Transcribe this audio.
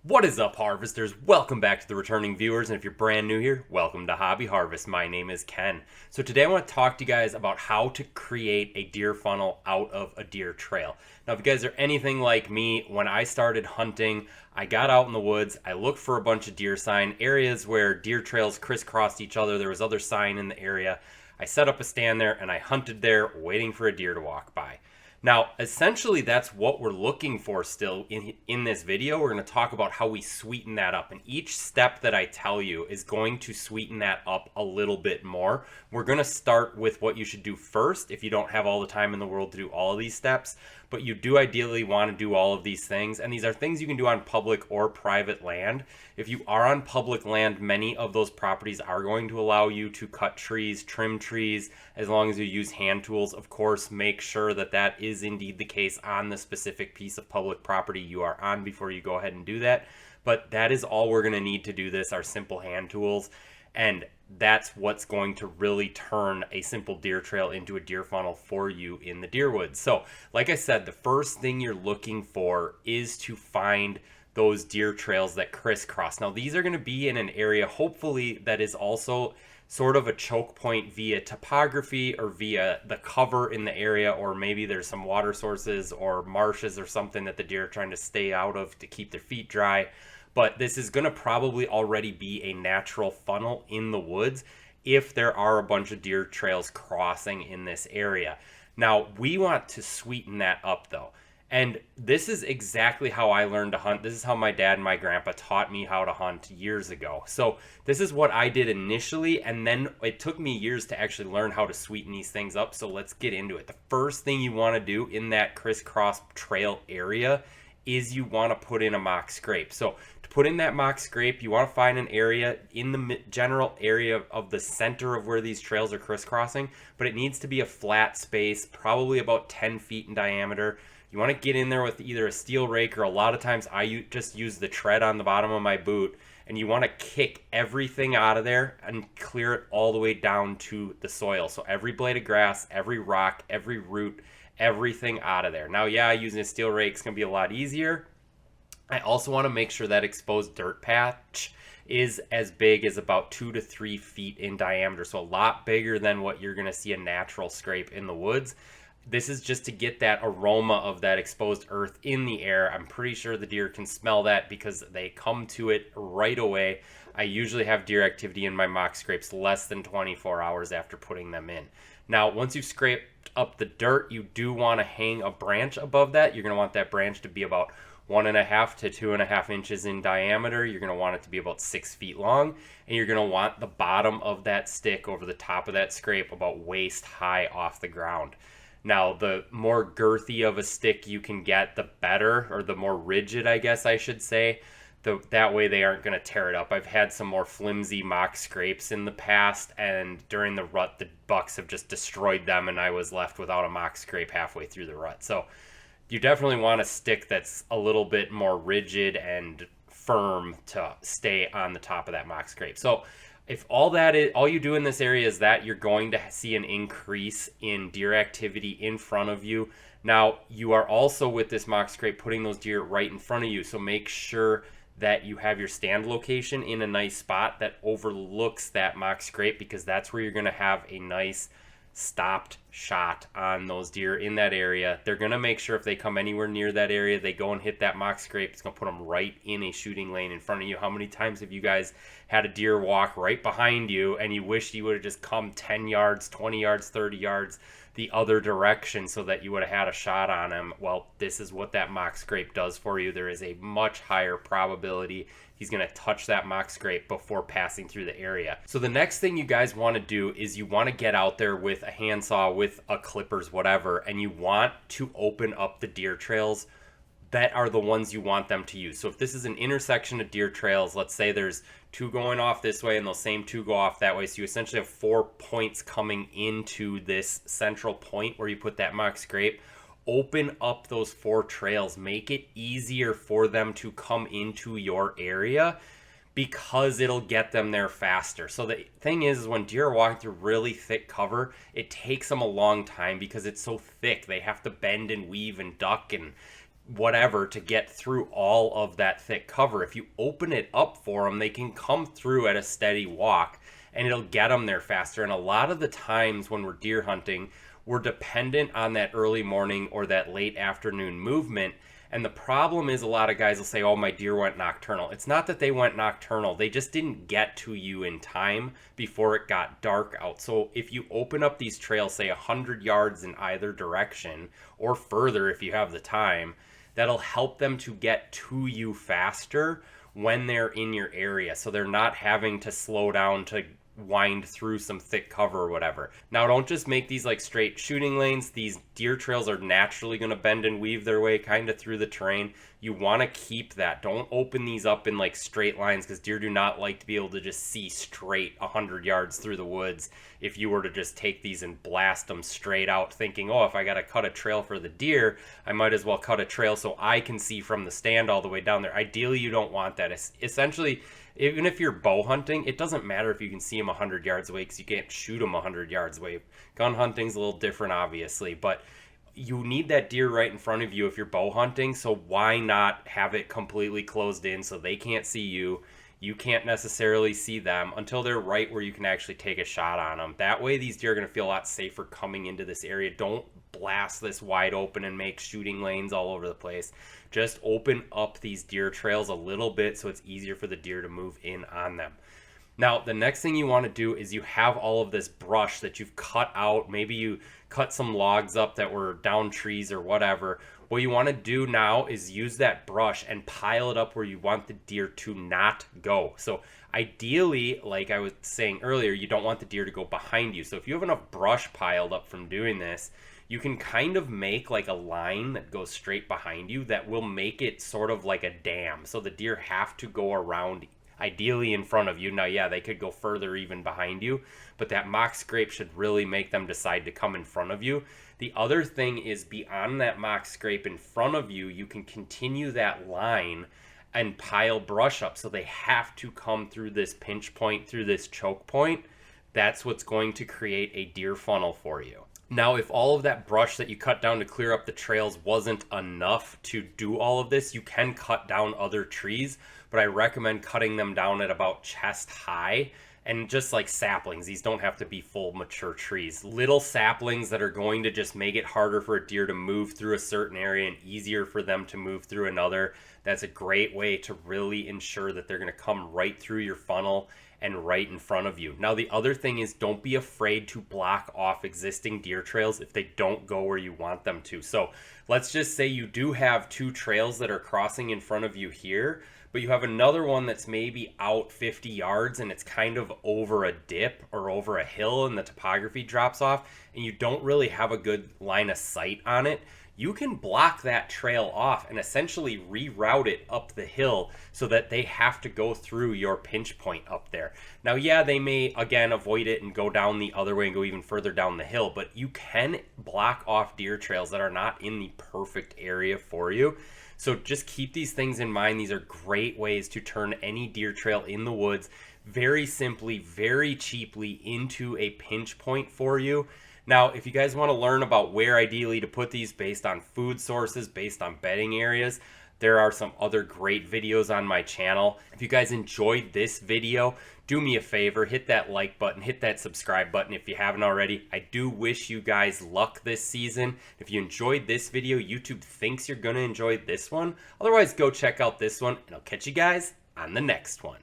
What is up, harvesters? Welcome back to the returning viewers, and if you're brand new here, welcome to Hobby Harvest. My name is Ken. So today I want to talk to you guys about how to create a deer funnel out of a deer trail. Now, if you guys are anything like me, when I started hunting, I got out in the woods, I looked for a bunch of deer sign, areas where deer trails crisscrossed each other, there was other sign in the area. I set up a stand there and I hunted there, waiting for a deer to walk by. Now, essentially, that's what we're looking for still in this video. We're going to talk about how we sweeten that up. And each step that I tell you is going to sweeten that up a little bit more. We're going to start with what you should do first if you don't have all the time in the world to do all of these steps. But you do ideally want to do all of these things. And these are things you can do on public or private land. If you are on public land, many of those properties are going to allow you to cut trees, trim trees, as long as you use hand tools. Of course, make sure that that is indeed the case on the specific piece of public property you are on before you go ahead and do that. But that is all we're going to need to do this, are simple hand tools. And that's what's going to really turn a simple deer trail into a deer funnel for you in the deer woods. So, like I said, the first thing you're looking for is to find those deer trails that crisscross. Now, these are going to be in an area, hopefully, that is also sort of a choke point via topography or via the cover in the area, or maybe there's some water sources or marshes or something that the deer are trying to stay out of to keep their feet dry. But this is going to probably already be a natural funnel in the woods if there are a bunch of deer trails crossing in this area. Now, we want to sweeten that up though. And this is exactly how I learned to hunt. This is how my dad and my grandpa taught me how to hunt years ago. So this is what I did initially, and then it took me years to actually learn how to sweeten these things up. So let's get into it. The first thing you want to do in that crisscross trail area is you want to put in a mock scrape. So to put in that mock scrape, you want to find an area in the general area of the center of where these trails are crisscrossing, but it needs to be a flat space, probably about 10 feet in diameter. You want to get in there with either a steel rake, or a lot of times I just use the tread on the bottom of my boot, and you want to kick everything out of there and clear it all the way down to the soil. So every blade of grass, every rock, every root, everything out of there. Now, yeah, using a steel rake is going to be a lot easier. I also want to make sure that exposed dirt patch is as big as about 2 to 3 feet in diameter. So a lot bigger than what you're going to see a natural scrape in the woods. This is just to get that aroma of that exposed earth in the air. I'm pretty sure the deer can smell that because they come to it right away. I usually have deer activity in my mock scrapes less than 24 hours after putting them in. Now, once you've scraped up the dirt, you do want to hang a branch above that. You're going to want that branch to be about 1.5 to 2.5 inches in diameter. You're going to want it to be about 6 feet long, and you're going to want the bottom of that stick over the top of that scrape about waist high off the ground. Now, the more girthy of a stick you can get, the better, or the more rigid, I guess I should say. That way they aren't going to tear it up. I've had some more flimsy mock scrapes in the past, and during the rut, the bucks have just destroyed them, and I was left without a mock scrape halfway through the rut. So you definitely want a stick that's a little bit more rigid and firm to stay on the top of that mock scrape. So if all you do in this area is that, you're going to see an increase in deer activity in front of you. Now, you are also, with this mock scrape, putting those deer right in front of you. So make sure that you have your stand location in a nice spot that overlooks that mock scrape, because that's where you're going to have a nice stopped shot on those deer in that area. They're going to make sure if they come anywhere near that area, they go and hit that mock scrape. It's going to put them right in a shooting lane in front of you. How many times have you guys had a deer walk right behind you and you wish you would have just come 10 yards, 20 yards, 30 yards the other direction so that you would have had a shot on him? Well, this is what that mock scrape does for you. There is a much higher probability he's going to touch that mock scrape before passing through the area. So the next thing you guys want to do is you want to get out there with a handsaw, with a clippers, whatever, and you want to open up the deer trails that are the ones you want them to use. So if this is an intersection of deer trails, let's say there's 2 going off this way and those same 2 go off that way. So you essentially have 4 points coming into this central point where you put that mock scrape. Open up those 4 trails. Make it easier for them to come into your area, because it'll get them there faster. So the thing is when deer are walking through really thick cover, it takes them a long time because it's so thick. They have to bend and weave and duck and whatever to get through all of that thick cover. If you open it up for them, they can come through at a steady walk and it'll get them there faster. And a lot of the times when we're deer hunting, we're dependent on that early morning or that late afternoon movement. And the problem is a lot of guys will say, oh, my deer went nocturnal. It's not that they went nocturnal. They just didn't get to you in time before it got dark out. So if you open up these trails, say 100 yards in either direction or further if you have the time, that'll help them to get to you faster when they're in your area. So they're not having to slow down to wind through some thick cover or whatever. Now, don't just make these like straight shooting lanes. These deer trails are naturally going to bend and weave their way kind of through the terrain. You want to keep that. Don't open these up in like straight lines because deer do not like to be able to just see straight 100 yards through the woods. If you were to just take these and blast them straight out thinking, oh, if I got to cut a trail for the deer, I might as well cut a trail so I can see from the stand all the way down there. Ideally, you don't want that. It's essentially, even if you're bow hunting, it doesn't matter if you can see them 100 yards away because you can't shoot them 100 yards away. Gun hunting's a little different, obviously, but you need that deer right in front of you if you're bow hunting, so why not have it completely closed in so they can't see you? You can't necessarily see them until they're right where you can actually take a shot on them. That way these deer are going to feel a lot safer coming into this area. Don't blast this wide open and make shooting lanes all over the place. Just open up these deer trails a little bit so it's easier for the deer to move in on them. Now, the next thing you want to do is you have all of this brush that you've cut out. Maybe you cut some logs up that were down trees or whatever. What you want to do now is use that brush and pile it up where you want the deer to not go. So ideally, like I was saying earlier, you don't want the deer to go behind you. So if you have enough brush piled up from doing this, you can kind of make like a line that goes straight behind you that will make it sort of like a dam. So the deer have to go around, ideally in front of you. Now, yeah, they could go further even behind you, but that mock scrape should really make them decide to come in front of you. The other thing is beyond that mock scrape in front of you, you can continue that line and pile brush up. So they have to come through this pinch point, through this choke point. That's what's going to create a deer funnel for you. Now, if all of that brush that you cut down to clear up the trails wasn't enough to do all of this, you can cut down other trees, but I recommend cutting them down at about chest high. And just like saplings, these don't have to be full mature trees. Little saplings that are going to just make it harder for a deer to move through a certain area and easier for them to move through another. That's a great way to really ensure that they're going to come right through your funnel and right in front of you. Now, the other thing is don't be afraid to block off existing deer trails if they don't go where you want them to. So let's just say you do have two trails that are crossing in front of you here, but you have another one that's maybe out 50 yards and it's kind of over a dip or over a hill and the topography drops off and you don't really have a good line of sight on it. You can block that trail off and essentially reroute it up the hill so that they have to go through your pinch point up there. Now, yeah, they may, again, avoid it and go down the other way and go even further down the hill, but you can block off deer trails that are not in the perfect area for you. So just keep these things in mind. These are great ways to turn any deer trail in the woods very simply, very cheaply into a pinch point for you. Now, if you guys want to learn about where ideally to put these based on food sources, based on bedding areas, there are some other great videos on my channel. If you guys enjoyed this video, do me a favor, hit that like button, hit that subscribe button if you haven't already. I do wish you guys luck this season. If you enjoyed this video, YouTube thinks you're going to enjoy this one. Otherwise, go check out this one, and I'll catch you guys on the next one.